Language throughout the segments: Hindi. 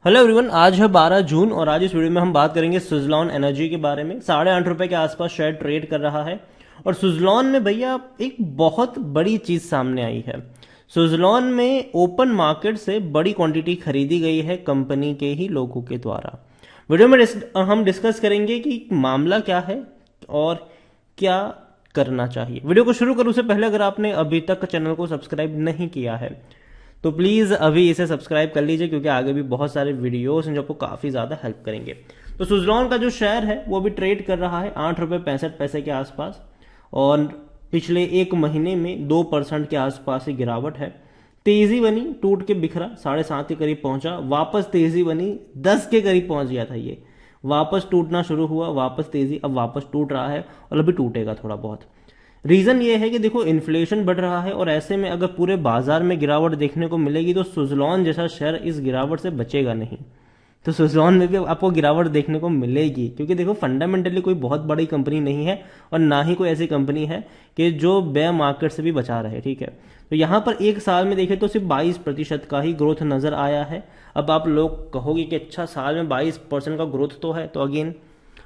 हेलो एवरीवन, आज है 12 जून और आज इस वीडियो में हम बात करेंगे सुज़लॉन एनर्जी के बारे में। ₹8.5 के आसपास शेयर ट्रेड कर रहा है और सुज़लॉन में भैया एक बहुत बड़ी चीज सामने आई है। सुज़लॉन में ओपन मार्केट से बड़ी क्वांटिटी खरीदी गई है कंपनी के ही लोगों के द्वारा। वीडियो में हम डिस्कस करेंगे कि मामला क्या है और क्या करना चाहिए। वीडियो को शुरू करूं उससे पहले अगर आपने अभी तक चैनल को सब्सक्राइब नहीं किया है तो प्लीज अभी इसे सब्सक्राइब कर लीजिए, क्योंकि आगे भी बहुत सारे वीडियोस हैं जो आपको काफी ज्यादा हेल्प करेंगे। तो सुज़लॉन का जो शेयर है वो भी ट्रेड कर रहा है ₹8.65 के आसपास और पिछले एक महीने में 2% के आसपास ही गिरावट है। तेजी बनी, टूट के बिखरा, 7.5 के करीब पहुंचा, वापस तेजी बनी, 10 के करीब पहुंच गया था ये, वापस टूटना शुरू हुआ, वापस तेजी, अब वापस टूट रहा है और अभी टूटेगा थोड़ा बहुत। रीजन ये है कि देखो इन्फ्लेशन बढ़ रहा है और ऐसे में अगर पूरे बाजार में गिरावट देखने को मिलेगी तो सुज़लॉन जैसा शेयर इस गिरावट से बचेगा नहीं। तो सुज़लॉन में भी आपको गिरावट देखने को मिलेगी, क्योंकि देखो फंडामेंटली कोई बहुत बड़ी कंपनी नहीं है और ना ही कोई ऐसी कंपनी है कि जो बेयर मार्केट से भी बचा रहे। ठीक है, तो यहां पर एक साल में देखें तो सिर्फ 22% का ही ग्रोथ नजर आया है। अब आप लोग कहोगे कि अच्छा साल में 22% का ग्रोथ तो है, तो अगेन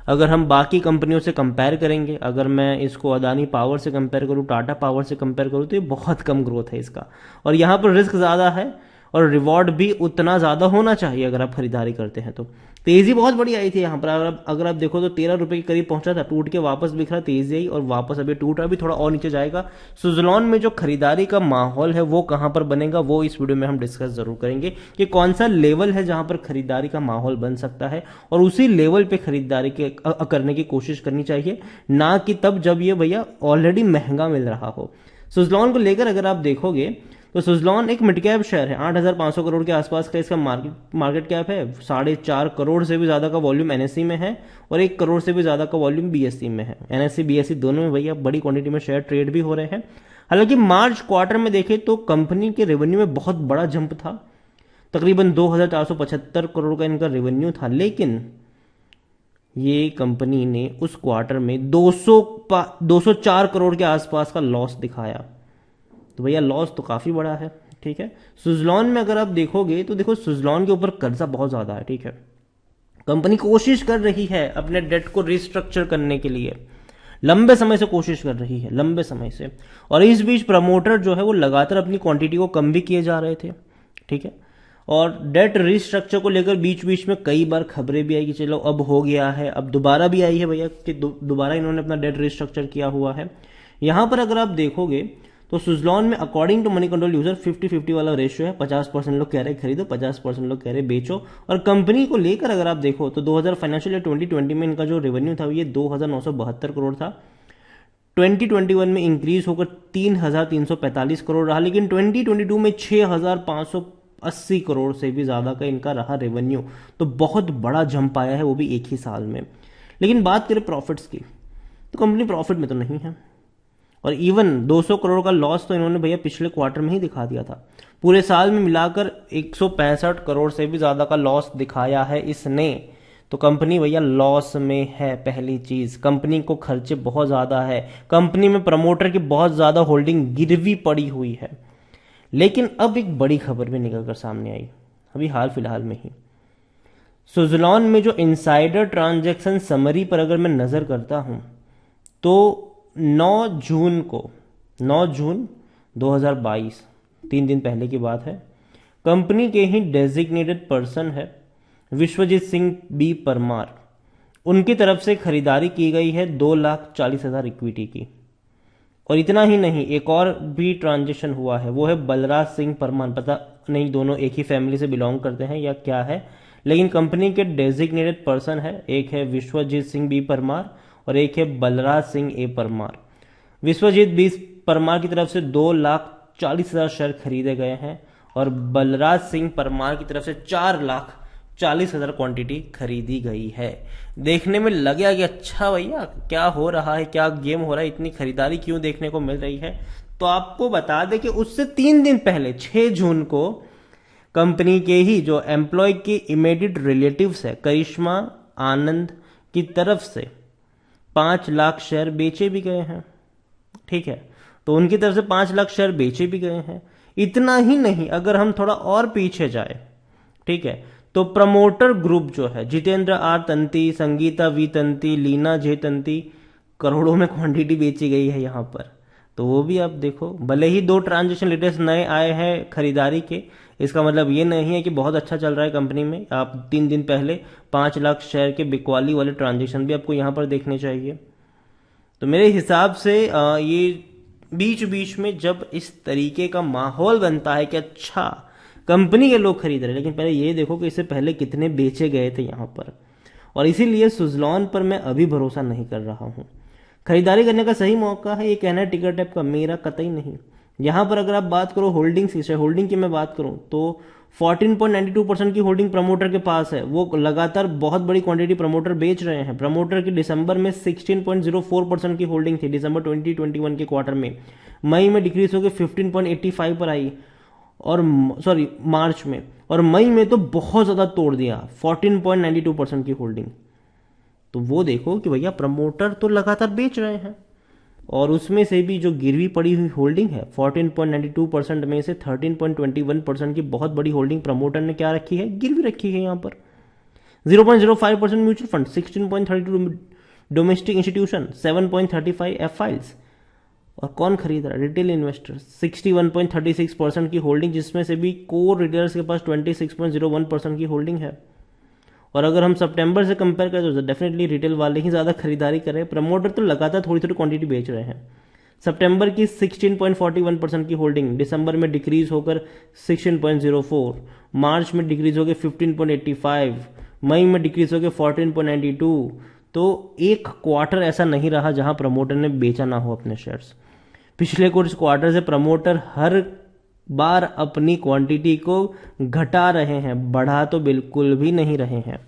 अगर हम बाकी कंपनियों से कंपेयर करेंगे, अगर मैं इसको अदानी पावर से कंपेयर करूं, टाटा पावर से कंपेयर करूं, तो ये बहुत कम ग्रोथ है इसका और यहां पर रिस्क ज़्यादा है और रिवॉर्ड भी उतना ज़्यादा होना चाहिए अगर आप खरीदारी करते हैं तो। तेज़ी बहुत बड़ी आई थी यहाँ पर, अगर आप देखो तो ₹13 के करीब पहुंचा था, टूट के वापस बिखरा, तेज़ी आई और वापस अभी टूट रहा, अभी थोड़ा और नीचे जाएगा। सुज़लॉन में जो खरीदारी का माहौल है वो कहां पर बनेगा वो इस वीडियो में हम डिस्कस जरूर करेंगे कि कौन सा लेवल है जहां पर खरीदारी का माहौल बन सकता है और उसी लेवल पे खरीदारी करने की कोशिश करनी चाहिए, ना कि तब जब ये भैया ऑलरेडी महंगा मिल रहा हो। सुज़लॉन को लेकर अगर आप देखोगे तो सुज़लॉन एक मिड कैप शेयर है, 8,500 करोड़ के आसपास का इसका मार्केट कैप है। 4.5 करोड़ से भी ज्यादा का वॉल्यूम एनएससी में है और 1 करोड़ से भी ज्यादा का वॉल्यूम बीएससी में है। एनएससी बीएससी दोनों में भैया बड़ी क्वांटिटी में शेयर ट्रेड भी हो रहे हैं। हालांकि मार्च क्वार्टर में देखें तो कंपनी के रेवेन्यू में बहुत बड़ा जंप था, तकरीबन 2,475 करोड़ का इनका रेवेन्यू था, लेकिन ये कंपनी ने उस क्वार्टर में 204 करोड़ के आसपास का लॉस दिखाया। तो भैया लॉस तो काफी बड़ा है। ठीक है, सुज़लॉन में अगर आप देखोगे तो देखो सुज़लॉन के ऊपर कर्जा बहुत ज्यादा है। ठीक है, कंपनी कोशिश कर रही है अपने डेट को रिस्ट्रक्चर करने के लिए, लंबे समय से कोशिश कर रही है, लंबे समय से, और इस बीच प्रमोटर जो है वो लगातार अपनी क्वांटिटी को कम भी किए जा रहे थे। ठीक है, और डेट रिस्ट्रक्चर को लेकर बीच बीच में कई बार खबरें भी आई कि चलो अब हो गया है, अब दोबारा भी आई है भैया कि दोबारा इन्होंने अपना डेट रिस्ट्रक्चर किया हुआ है। यहां पर अगर आप देखोगे तो सुज़लॉन में according to Moneycontrol user 50-50 वाला रेशियो है। 50% लोग कह रहे खरीदो, 50% लोग कह रहे बेचो। और कंपनी को लेकर अगर आप देखो तो 2000 फाइनेंशियल ईयर 2020 में इनका जो रेवेन्यू था ये 2,972 करोड़ था। 2021 में इंक्रीज होकर 3,345 करोड़ रहा, लेकिन 2022 में 6,580 करोड़ से भी ज्यादा का इनका रहा रेवेन्यू। तो बहुत बड़ा जंप आया है, वो भी एक ही साल में। लेकिन बात करें प्रॉफिट्स की तो कंपनी प्रॉफिट में तो नहीं है और इवन 200 करोड़ का लॉस तो इन्होंने भैया पिछले क्वार्टर में ही दिखा दिया था। पूरे साल में मिलाकर 165 करोड़ से भी ज्यादा का लॉस दिखाया है इसने। तो कंपनी भैया लॉस में है। पहली चीज, कंपनी को खर्चे बहुत ज्यादा है, कंपनी में प्रमोटर की बहुत ज्यादा होल्डिंग गिरवी पड़ी हुई है। लेकिन अब एक बड़ी खबर भी निकलकर सामने आई अभी हाल फिलहाल में ही। सुज़लॉन में जो इनसाइडर ट्रांजैक्शन समरी पर अगर मैं नजर करता हूं तो 9 जून 2022, 3 दिन पहले की बात है, कंपनी के ही डेजिग्नेटेड पर्सन है विश्वजीत सिंह बी परमार, उनकी तरफ से खरीदारी की गई है 2,40,000 इक्विटी की। और इतना ही नहीं, एक और भी ट्रांजेक्शन हुआ है, वो है बलराज सिंह परमार, पता नहीं दोनों एक ही फैमिली से बिलोंग करते हैं या क्या है, लेकिन कंपनी के डेजिग्नेटेड पर्सन है, एक है विश्वजीत सिंह बी परमार और एक है बलराज सिंह ए परमार। विश्वजीत बी परमार की तरफ से 2,40,000 शेयर खरीदे गए हैं और बलराज सिंह परमार की तरफ से 4,40,000 क्वांटिटी खरीदी गई है। देखने में लग गया कि अच्छा भैया क्या हो रहा है, क्या गेम हो रहा है, इतनी खरीदारी क्यों देखने को मिल रही है। तो आपको बता दें कि उससे 3 दिन पहले 6 जून को कंपनी के ही जो एम्प्लॉय के इमीडिएट रिलेटिव्स है करिश्मा आनंद की तरफ से 5 लाख शेयर बेचे भी गए हैं। ठीक है, तो उनकी तरफ से 5 लाख शेयर बेचे भी गए हैं। इतना ही नहीं, अगर हम थोड़ा और पीछे जाए, ठीक है, तो प्रमोटर ग्रुप जो है, Jitendra R Tanti, Sangeeta V Tanti, Leena J Tanti, करोड़ों में क्वांटिटी बेची गई है यहाँ पर। तो वो भी आप देखो, भले ही 2 ट्रांजेक्शन लेटेस्ट नए आए हैं खरीदारी के, इसका मतलब ये नहीं है कि बहुत अच्छा चल रहा है कंपनी में। आप 3 दिन पहले 5 लाख शेयर के बिकवाली वाले ट्रांजेक्शन भी आपको यहाँ पर देखने चाहिए। तो मेरे हिसाब से ये बीच बीच में जब इस तरीके का माहौल बनता है कि अच्छा कंपनी के लोग खरीद रहे हैं, लेकिन पहले ये देखो कि इससे पहले कितने बेचे गए थे यहाँ पर, और इसीलिए सुजलॉन पर मैं अभी भरोसा नहीं कर रहा हूँ। खरीदारी करने का सही मौका है ये कहना है टिकर टैप का, मेरा कतई नहीं। यहाँ पर अगर आप बात करो होल्डिंग की, होल्डिंग की मैं बात करूँ तो 14.92% की होल्डिंग प्रमोटर के पास है। वो लगातार बहुत बड़ी क्वांटिटी प्रमोटर बेच रहे हैं। प्रमोटर की दिसंबर में 16.04% की होल्डिंग थी, दिसंबर 2021 के क्वार्टर में। मई में डिक्रीज होकर 15.85 पर आई, और सॉरी मार्च में, और मई में तो बहुत ज़्यादा तोड़ दिया, 14.92% की होल्डिंग। तो वो देखो कि भैया प्रमोटर तो लगातार बेच रहे हैं, और उसमें से भी जो गिरवी पड़ी हुई होल्डिंग है 14.92% में से 13.21% की बहुत बड़ी होल्डिंग प्रमोटर ने क्या रखी है, गिरवी रखी है यहाँ पर। 0.05% mutual fund, 16.32 domestic institution, 7.35 F files. और कौन खरीद रहा है, रिटेल इन्वेस्टर, 61.36% की होल्डिंग, जिसमें से भी कोर रिटेलर्स के पास 26.01% की होल्डिंग है। और अगर हम सितंबर से कंपेयर करें तो डेफिनेटली रिटेल वाले ही ज़्यादा खरीदारी कर रहे हैं। प्रमोटर तो लगातार थोड़ी थोड़ी क्वांटिटी बेच रहे हैं। सितंबर की 16.41% की होल्डिंग दिसंबर में डिक्रीज होकर 16.04, मार्च में डिक्रीज होकर 15.85, मई में डिक्रीज होकर 14.92। तो एक क्वार्टर ऐसा नहीं रहा जहां प्रमोटर ने बेचा ना हो अपने शेयर्स। पिछले कुछ क्वार्टर से प्रमोटर हर बार अपनी क्वांटिटी को घटा रहे हैं, बढ़ा तो बिल्कुल भी नहीं रहे हैं।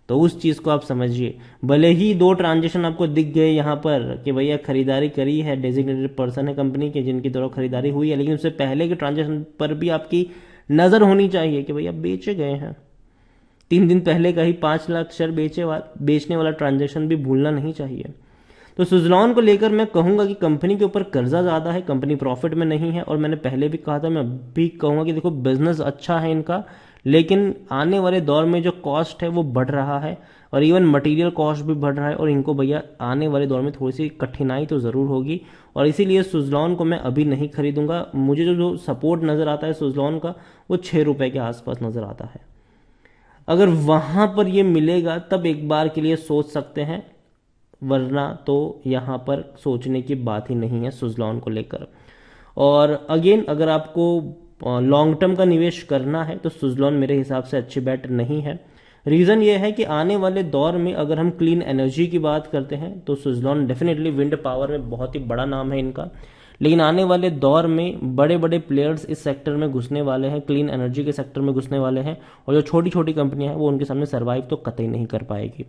तो उस चीज़ को आप समझिए। भले ही 2 ट्रांजेक्शन आपको दिख गए यहाँ पर कि भैया खरीदारी करी है, डेजिग्नेटेड पर्सन है कंपनी के जिनकी तरह खरीदारी हुई है, लेकिन उससे पहले के ट्रांजेक्शन पर भी आपकी नज़र होनी चाहिए कि भैया बेचे गए हैं। 3 दिन पहले का ही 5 लाख शेयर बेचने वाला ट्रांजेक्शन भी भूलना नहीं चाहिए। तो सुजलॉन को लेकर मैं कहूंगा कि कंपनी के ऊपर कर्जा ज़्यादा है, कंपनी प्रॉफिट में नहीं है, और मैंने पहले भी कहा था, मैं भी कहूंगा कि देखो बिजनेस अच्छा है इनका, लेकिन आने वाले दौर में जो कॉस्ट है वो बढ़ रहा है, और इवन मटेरियल कॉस्ट भी बढ़ रहा है, और इनको भैया आने वाले दौर में थोड़ी सी कठिनाई तो ज़रूर होगी। और इसीलिए सुजलॉन को मैं अभी नहीं खरीदूंगा। मुझे जो सपोर्ट नज़र आता है सुजलॉन का वो 6 रुपये के आसपास नज़र आता है। अगर वहाँ पर ये मिलेगा तब एक बार के लिए सोच सकते हैं, वरना तो यहाँ पर सोचने की बात ही नहीं है सुजलॉन को लेकर। और अगेन अगर आपको लॉन्ग टर्म का निवेश करना है तो सुजलॉन मेरे हिसाब से अच्छी बैट नहीं है। रीज़न ये है कि आने वाले दौर में अगर हम क्लीन एनर्जी की बात करते हैं तो सुजलॉन डेफिनेटली विंड पावर में बहुत ही बड़ा नाम है इनका, लेकिन आने वाले दौर में बड़े बड़े प्लेयर्स इस सेक्टर में घुसने वाले हैं, क्लीन एनर्जी के सेक्टर में घुसने वाले हैं, और जो छोटी छोटी कंपनियां हैं वो उनके सामने सर्वाइव तो कतई नहीं कर पाएगी।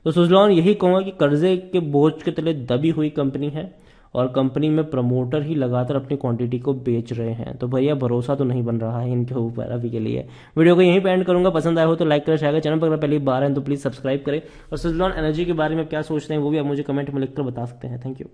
तो सुजलॉन यही कहूँगा कि कर्जे के बोझ के तले दबी हुई कंपनी है, और कंपनी में प्रमोटर ही लगातार अपनी क्वांटिटी को बेच रहे हैं। तो भैया भरोसा तो नहीं बन रहा है इनके ऊपर अभी के लिए। वीडियो को यहीं पे एंड करूंगा। पसंद आया हो तो लाइक करें, शेयर करें, चैनल पर अगर पहली बार हैं तो प्लीज़ सब्सक्राइब करें, और सुजलॉन एनर्जी के बारे में क्या सोचते हैं वो भी आप मुझे कमेंट में लिखकर बता सकते हैं। Thank you.